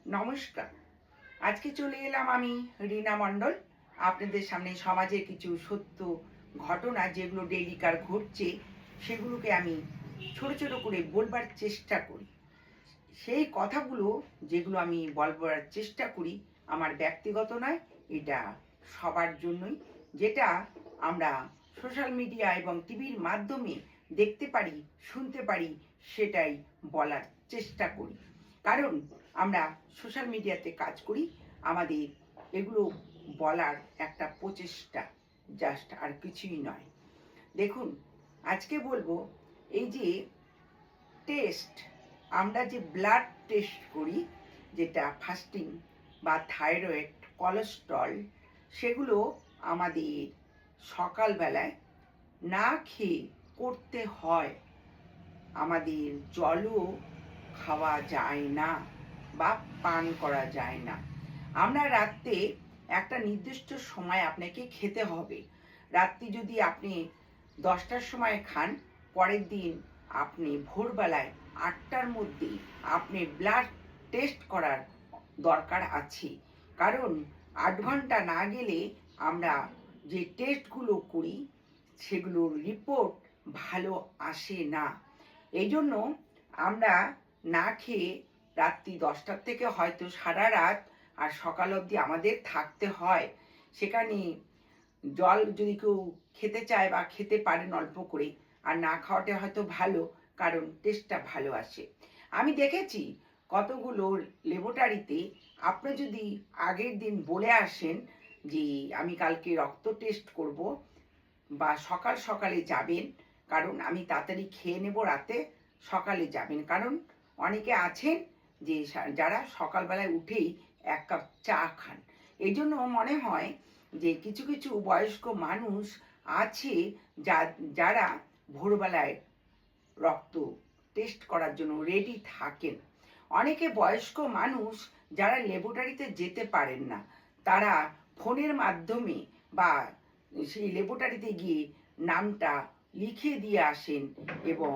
নমস্কার। আজকে চলে এলাম আমি রীনা মণ্ডল আপনাদের সামনে সমাজের কিছু সত্য ঘটনা যেগুলো ডেইলিকার ঘটছে সেগুলোকে আমি ছোট ছোট করে বলবার চেষ্টা করি। সেই কথাগুলো যেগুলো আমি বলবার চেষ্টা করি আমার ব্যক্তিগত নয়, এটা সবার জন্যই। যেটা আমরা সোশ্যাল মিডিয়া এবং টিভির মাধ্যমে দেখতে পারি, শুনতে পারি, সেটাই বলার চেষ্টা করি। কারণ আমরা সোশ্যাল মিডিয়াতে কাজ করি, আমাদের এগুলো বলার একটা প্রচেষ্টা, জাস্ট আর কিছুই নয়। দেখুন, আজকে বলবো এই যে টেস্ট, আমরা যে ব্লাড টেস্ট করি, যেটা ফাস্টিং বা থাইরয়েড, কোলেস্ট্রল, সেগুলো আমাদের সকালবেলায় না খেয়ে করতে হয়। আমাদের জলও খাওয়া যায় না বা পান করা যায় না। আমরা রাত্রে একটা নির্দিষ্ট সময় আপনাকে খেতে হবে। রাত্রি যদি আপনি 10টার সময় খান, পরের দিন আপনি ভোরবেলায় 8টার মধ্যে আপনি ব্লাড টেস্ট করার দরকার আছে। কারণ 8 ঘন্টা না গেলে আমরা যে টেস্টগুলো করি সেগুলোর রিপোর্ট ভালো আসে না। এই জন্য আমরা না খেয়ে রাত্রি 10টার থেকে হয়তো সারা রাত আর সকাল অবধি আমাদের থাকতে হয়। সেখানে জল যদি কেউ খেতে চায় বা খেতে পারেন অল্প করে, আর না খাওয়াটা হয়তো ভালো, কারণ টেস্টটা ভালো আসে। আমি দেখেছি কতগুলো ল্যাবরেটরিতে আপনি যদি আগের দিন বলে আসেন যে আমি কালকে রক্ত টেস্ট করব বা সকাল সকালে যাবেন, কারণ আমি তাড়াতাড়ি খেয়ে নেব রাতে, সকালে যাবেন। কারণ অনেকে আছেন যে যারা সকালবেলায় উঠেই 1 কাপ চা খান। এই জন্য মনে হয় যে কিছু কিছু বয়স্ক মানুষ আছে যারা ভোরবেলায় রক্ত টেস্ট করার জন্য রেডি থাকেন। অনেকে বয়স্ক মানুষ যারা ল্যাবরেটরিতে যেতে পারেন না, তারা ফোনের মাধ্যমে বা সেই ল্যাবরেটরিতে গিয়ে নামটা লিখে দিয়ে আসেন এবং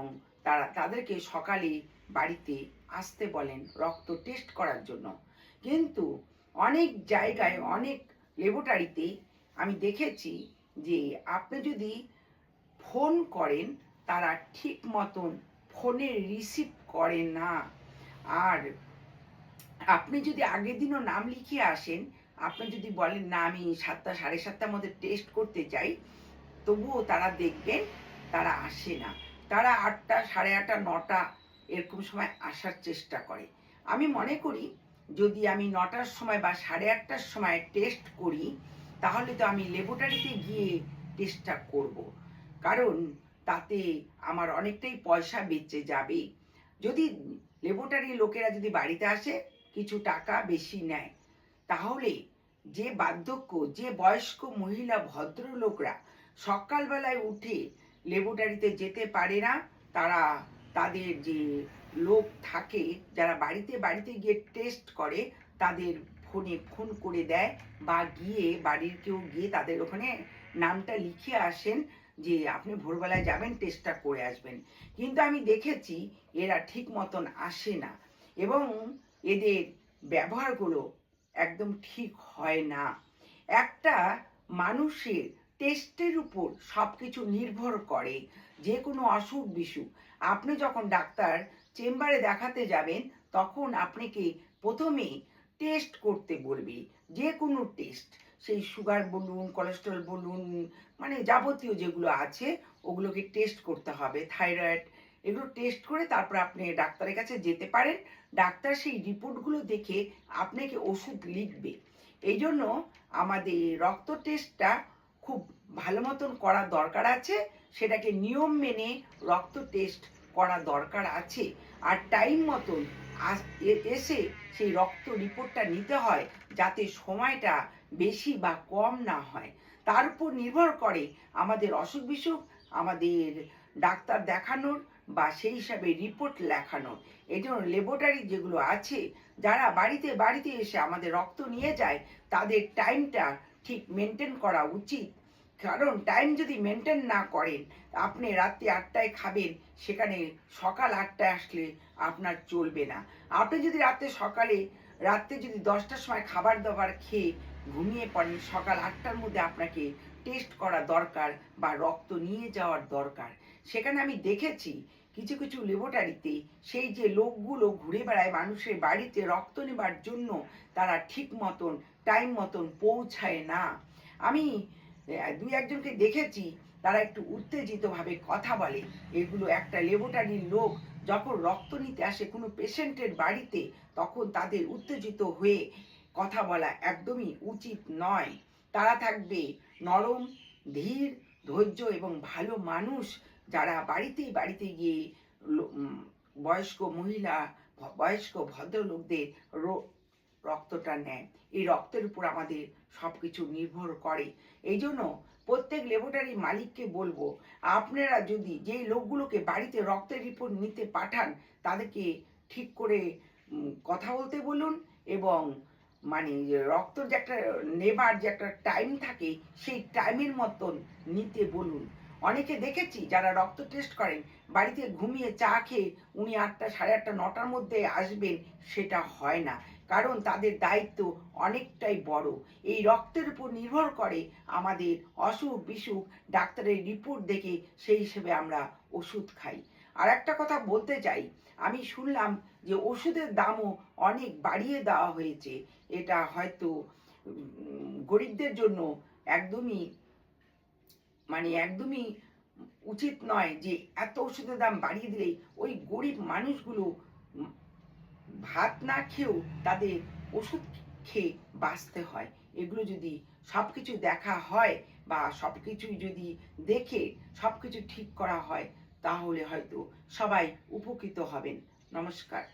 তাদেরকে সকালে বাড়িতে আসতে বলেন রক্ত টেস্ট করার জন্য। কিন্তু অনেক জায়গায়, অনেক ল্যাবরেটরিতে আমি দেখেছি যে আপনি যদি ফোন করেন, তারা ঠিক মতন ফোনে রিসিভ করে না। আর আপনি যদি আগের দিনও নাম লিখিয়ে আসেন, আপনি যদি বলেন না আমি 7টা, 7:30টার মধ্যে টেস্ট করতে চাই, তবুও তারা দেখবেন তারা আসে না। তারা 8টা, 8:30, 9টা এরকম সময় আসার চেষ্টা করে। আমি মনে করি যদি আমি 9টার সময় বা 8:30টার সময় টেস্ট করি, তাহলে তো আমি ল্যাবরেটরিতে গিয়ে টেস্টটা করব। কারণ তাতে আমার অনেকটাই পয়সা বেঁচে যাবে। যদি ল্যাবরেটরির লোকেরা যদি বাড়িতে আসে, কিছু টাকা বেশি নেয়, তাহলে যে বার্ধক্য, যে বয়স্ক মহিলা ভদ্রলোকরা সকালবেলায় উঠে ল্যাবরেটরিতে যেতে পারে না, তারা তাদের যে লোক থাকে যারা বাড়িতে বাড়িতে গিয়ে টেস্ট করে, তাদের ফোনে ফোন করে দেয় বা গিয়ে বাড়ির কেউ গিয়ে তাদের ওখানে নামটা লিখে আসেন যে আপনি ভোরবেলায় যাবেন, টেস্টটা করে আসবেন। কিন্তু আমি দেখেছি এরা ঠিক মতন আসে না এবং এদের ব্যবহারগুলো একদম ঠিক হয় না। একটা মানুষের টেস্টের উপর সব কিছু নির্ভর করে। যে কোনো অসুখ বিসুখ, আপনি যখন ডাক্তার চেম্বারে দেখাতে যাবেন, তখন আপনাকে প্রথমে টেস্ট করতে বলবে। যে কোনো টেস্ট, সেই সুগার বলুন, কোলেস্ট্রল বলুন, মানে যাবতীয় যেগুলো আছে ওগুলোকে টেস্ট করতে হবে। থাইরয়েড, এগুলো টেস্ট করে তারপর আপনি ডাক্তারের কাছে যেতে পারেন। ডাক্তার সেই রিপোর্টগুলো দেখে আপনাকে ওষুধ লিখবে। এই জন্য আমাদের রক্ত টেস্টটা খুব ভালো মতন করা দরকার আছে। সেটাকে নিয়ম মেনে রক্ত টেস্ট করা দরকার আছে। আর টাইম মতন এসে সেই রক্ত রিপোর্টটা নিতে হয়, যাতে সময়টা বেশি বা কম না হয়। তার উপর নির্ভর করে আমাদের অসুখ বিসুখ, আমাদের ডাক্তার দেখানোর বা সেই হিসাবে রিপোর্ট লেখানোর। এই জন্য ল্যাবরেটরি যেগুলো আছে, যারা বাড়িতে বাড়িতে এসে আমাদের রক্ত নিয়ে যায়, তাদের টাইমটা ঠিক মেনটেন করা উচিত। কারণ টাইম যদি মেনটেন না করেন, আপনি রাত্রি 8টায় খাবেন, সেখানে সকাল 8টায় আসলে আপনার চলবে না। আপনি যদি রাত্রে সকালে রাত্রে যদি 10টার সময় খাবার দাবার খেয়ে ঘুমিয়ে পড়েন, সকাল 8টার মধ্যে আপনাকে টেস্ট করা দরকার বা রক্ত নিয়ে যাওয়ার দরকার। সেখানে আমি দেখেছি কিছু কিছু ল্যাবরেটরিতে সেই যে লোকগুলো ঘুরে বেড়ায় মানুষের বাড়িতে রক্ত নেবার জন্য, তারা ঠিক মতন টাইম মতন পৌঁছায় না। আমি দুই একজনকে দেখেছি, তারা একটু উত্তেজিতভাবে কথা বলে। এগুলো একটা ল্যাবরেটরির লোক যখন রক্ত নিতে আসে কোনো পেশেন্টের বাড়িতে, তখন তাদের উত্তেজিত হয়ে কথা বলা একদমই উচিত নয়। তারা থাকবে নরম, ধীর, ধৈর্য এবং ভালো মানুষ, যারা বাড়িতে বাড়িতে গিয়ে বয়স্ক মহিলা, বয়স্ক ভদ্রলোকদের রক্তটা নেয়। এই রক্তের উপর আমাদের সব কিছু নির্ভর করে। এই জন্য প্রত্যেক ল্যাবরেটরির মালিককে বলবো, আপনারা যদি যেই লোকগুলোকে বাড়িতে রক্তের রিপোর্ট নিতে পাঠান, তাদেরকে ঠিক করে কথা বলতে বলুন, এবং মানে রক্ত যে একটা নেবার যে একটা টাইম থাকে, সেই টাইমের মতন নিতে বলুন। অনেকে দেখেছি যারা রক্ত টেস্ট করেন, বাড়িতে ঘুমিয়ে চা খেয়ে উনি 8টা, সাড়ে 8টা, 9টার মধ্যে আসবেন, সেটা হয় না। কারণ তাদের দায়িত্ব অনেকটাই বড়। এই রক্তের উপর নির্ভর করে আমাদের অসুখ বিসুখ, ডাক্তারের রিপোর্ট দেখে সেই হিসেবে আমরা ওষুধ খাই। আর একটা কথা বলতে চাই, আমি শুনলাম যে ওষুধের দামও অনেক বাড়িয়ে দেওয়া হয়েছে। এটা হয়তো গরিবদের জন্য একদমই একদমই উচিত নয় যে এত ওষুধের দাম বাড়িয়ে দিলেই ওই গরিব মানুষগুলো ভাত না খেয়েও তাদের ওষুধ খেয়ে বাঁচতে হয়। এগুলো যদি সব কিছু দেখা হয় বা সব কিছুই যদি দেখে সব কিছু ঠিক করা হয়, তাহলে হয়তো সবাই উপকৃত হবেন। নমস্কার।